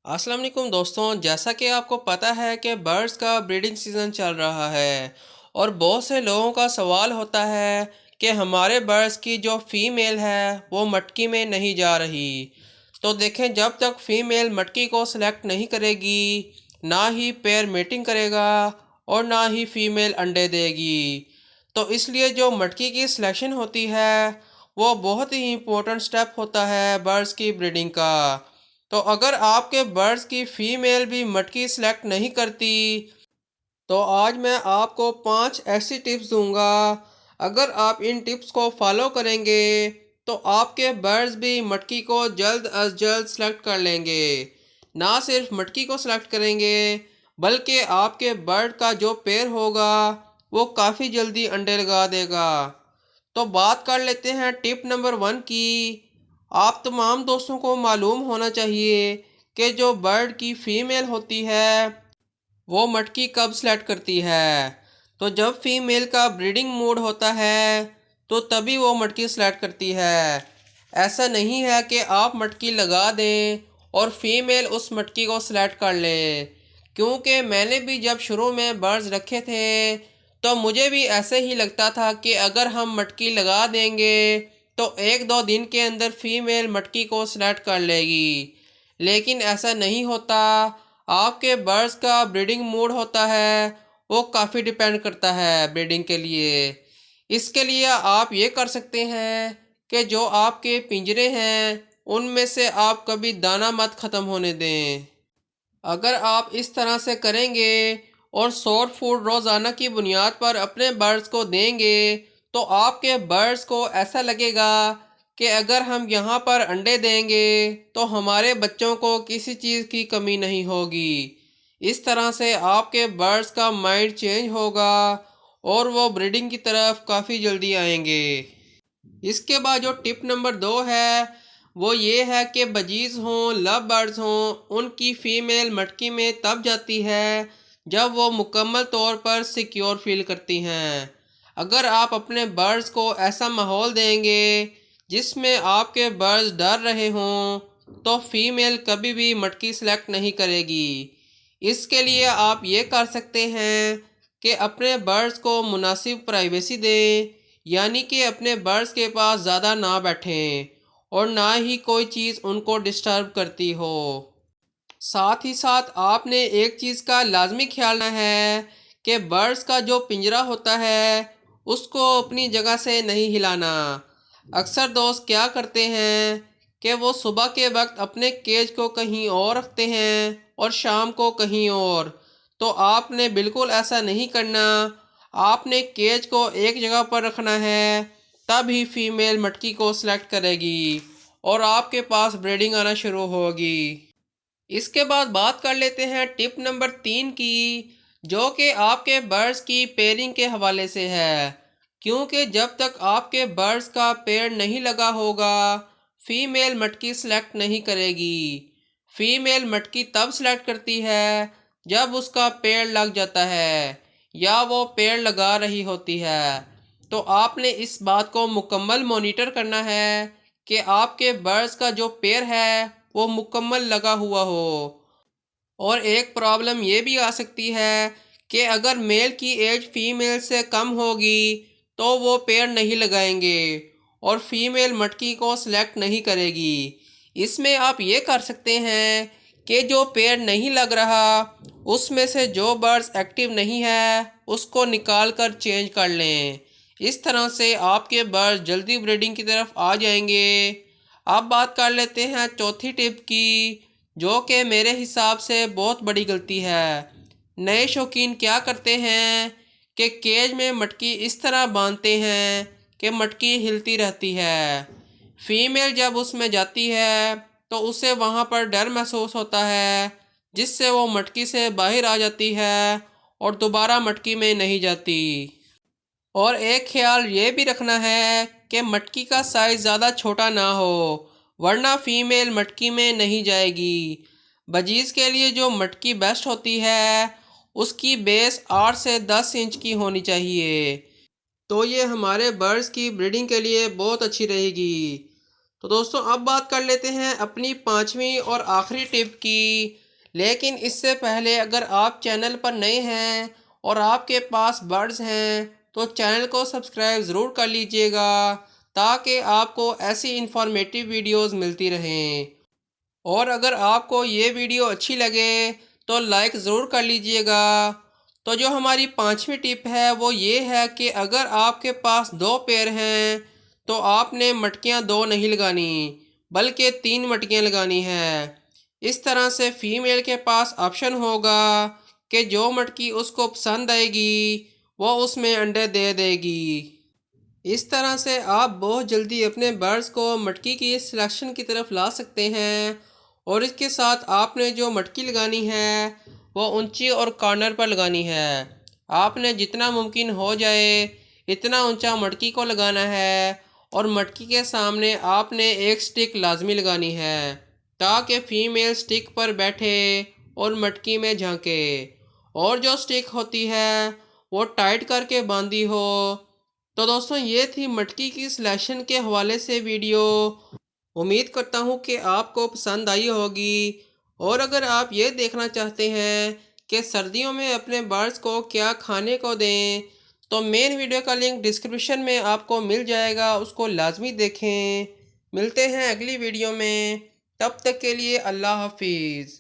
अस्सलाम वालेकुम दोस्तों, जैसा कि आपको पता है कि बर्ड्स का ब्रीडिंग सीज़न चल रहा है और बहुत से लोगों का सवाल होता है कि हमारे बर्ड्स की जो फ़ीमेल है वो मटकी में नहीं जा रही। तो देखें, जब तक फ़ीमेल मटकी को सिलेक्ट नहीं करेगी, ना ही पेयर मेटिंग करेगा और ना ही फ़ीमेल अंडे देगी। तो इसलिए जो मटकी की सिलेक्शन होती है वो बहुत ही इम्पोर्टेंट स्टेप होता है बर्ड्स की ब्रीडिंग का। तो अगर आपके बर्ड्स की फीमेल भी मटकी सेलेक्ट नहीं करती, तो आज मैं आपको 5 ऐसी टिप्स दूंगा। अगर आप इन टिप्स को फॉलो करेंगे तो आपके बर्ड्स भी मटकी को जल्द अज जल्द सेलेक्ट कर लेंगे। ना सिर्फ मटकी को सेलेक्ट करेंगे, बल्कि आपके बर्ड का जो पेयर होगा वो काफ़ी जल्दी अंडे लगा देगा। तो बात कर लेते हैं टिप नंबर 1 की। आप तमाम दोस्तों को मालूम होना चाहिए कि जो बर्ड की फ़ीमेल होती है वो मटकी कब सेलेक्ट करती है। तो जब फीमेल का ब्रीडिंग मूड होता है तो तभी वो मटकी सेलेक्ट करती है। ऐसा नहीं है कि आप मटकी लगा दें और फीमेल उस मटकी को सेलेक्ट कर ले, क्योंकि मैंने भी जब शुरू में बर्ड्स रखे थे तो मुझे भी ऐसे ही लगता था कि अगर हम मटकी लगा देंगे तो 1-2 दिन के अंदर फीमेल मटकी को सेलेक्ट कर लेगी। लेकिन ऐसा नहीं होता। आपके बर्ड्स का ब्रीडिंग मूड होता है वो काफ़ी डिपेंड करता है ब्रीडिंग के लिए। इसके लिए आप ये कर सकते हैं कि जो आपके पिंजरे हैं उनमें से आप कभी दाना मत ख़त्म होने दें। अगर आप इस तरह से करेंगे और सॉर्ट फूड रोज़ाना की बुनियाद पर अपने बर्ड्स को देंगे तो आपके बर्ड्स को ऐसा लगेगा कि अगर हम यहाँ पर अंडे देंगे तो हमारे बच्चों को किसी चीज़ की कमी नहीं होगी। इस तरह से आपके बर्ड्स का माइंड चेंज होगा और वो ब्रीडिंग की तरफ काफ़ी जल्दी आएंगे। इसके बाद जो टिप नंबर 2 है वो ये है कि बजीज़ हों, लव बर्ड्स हों, उनकी फ़ीमेल मटकी में तब जाती है जब वो मुकम्मल तौर पर सिक्योर फील करती हैं। अगर आप अपने बर्ड्स को ऐसा माहौल देंगे जिसमें आपके बर्ड्स डर रहे हों तो फ़ीमेल कभी भी मटकी सेलेक्ट नहीं करेगी। इसके लिए आप ये कर सकते हैं कि अपने बर्ड्स को मुनासिब प्राइवेसी दें, यानी कि अपने बर्ड्स के पास ज़्यादा ना बैठें और ना ही कोई चीज़ उनको डिस्टर्ब करती हो। साथ ही साथ आपने एक चीज़ का लाजमी ख्याल रखना है कि बर्ड्स का जो पिंजरा होता है उसको अपनी जगह से नहीं हिलाना। अक्सर दोस्त क्या करते हैं कि वो सुबह के वक्त अपने केज को कहीं और रखते हैं और शाम को कहीं और। तो आपने बिल्कुल ऐसा नहीं करना। आपने केज को एक जगह पर रखना है, तब ही फीमेल मटकी को सिलेक्ट करेगी और आपके पास ब्रीडिंग आना शुरू होगी। इसके बाद बात कर लेते हैं टिप नंबर 3 की, जो कि आपके बर्ड्स की पेयरिंग के हवाले से है। क्योंकि जब तक आपके बर्ड्स का पेयर नहीं लगा होगा फीमेल मटकी सेलेक्ट नहीं करेगी। फीमेल मटकी तब सेलेक्ट करती है जब उसका पेड़ लग जाता है या वो पेड़ लगा रही होती है। तो आपने इस बात को मुकम्मल मॉनिटर करना है कि आपके बर्ड्स का जो पेड़ है वो मुकम्मल लगा हुआ हो। और एक प्रॉब्लम ये भी आ सकती है कि अगर मेल की एज फीमेल से कम होगी तो वो पेड़ नहीं लगाएंगे और फीमेल मटकी को सिलेक्ट नहीं करेगी। इसमें आप ये कर सकते हैं कि जो पेड़ नहीं लग रहा उसमें से जो बर्ड्स एक्टिव नहीं है उसको निकाल कर चेंज कर लें। इस तरह से आपके बर्ड्स जल्दी ब्रीडिंग की तरफ आ जाएंगे। अब बात कर लेते हैं चौथी टिप की, जो कि मेरे हिसाब से बहुत बड़ी गलती है। नए शौकीन क्या करते हैं कि केज में मटकी इस तरह बांधते हैं कि मटकी हिलती रहती है। फीमेल जब उसमें जाती है तो उसे वहाँ पर डर महसूस होता है, जिससे वो मटकी से बाहर आ जाती है और दोबारा मटकी में नहीं जाती। और एक ख्याल ये भी रखना है कि मटकी का साइज़ ज़्यादा छोटा ना हो, वरना फीमेल मटकी में नहीं जाएगी। बजीज़ के लिए जो मटकी बेस्ट होती है उसकी बेस 8 से 10 इंच की होनी चाहिए। तो ये हमारे बर्ड्स की ब्रीडिंग के लिए बहुत अच्छी रहेगी। तो दोस्तों अब बात कर लेते हैं अपनी पांचवी और आखिरी टिप की। लेकिन इससे पहले अगर आप चैनल पर नए हैं और आपके पास बर्ड्स हैं तो चैनल को सब्सक्राइब ज़रूर कर लीजिएगा, ताकि आपको ऐसी इंफॉर्मेटिव वीडियोस मिलती रहें। और अगर आपको ये वीडियो अच्छी लगे तो लाइक ज़रूर कर लीजिएगा। तो जो हमारी पांचवी टिप है वो ये है कि अगर आपके पास दो पेयर हैं तो आपने मटकियां दो नहीं लगानी, बल्कि तीन मटकियां लगानी है। इस तरह से फीमेल के पास ऑप्शन होगा कि जो मटकी उसको पसंद आएगी वो उसमें अंडे दे देगी। इस तरह से आप बहुत जल्दी अपने बर्ड्स को मटकी की सिलेक्शन की तरफ ला सकते हैं। और इसके साथ आपने जो मटकी लगानी है वो ऊंची और कॉर्नर पर लगानी है। आपने जितना मुमकिन हो जाए इतना ऊंचा मटकी को लगाना है, और मटकी के सामने आपने एक स्टिक लाजमी लगानी है, ताकि फीमेल स्टिक पर बैठे और मटकी में झांके। और जो स्टिक होती है वो टाइट करके बांधी हो। तो दोस्तों ये थी मटकी की सिलेक्शन के हवाले से वीडियो। उम्मीद करता हूँ कि आपको पसंद आई होगी। और अगर आप ये देखना चाहते हैं कि सर्दियों में अपने बर्ड्स को क्या खाने को दें, तो मेन वीडियो का लिंक डिस्क्रिप्शन में आपको मिल जाएगा, उसको लाजमी देखें। मिलते हैं अगली वीडियो में, तब तक के लिए अल्लाह हाफिज़।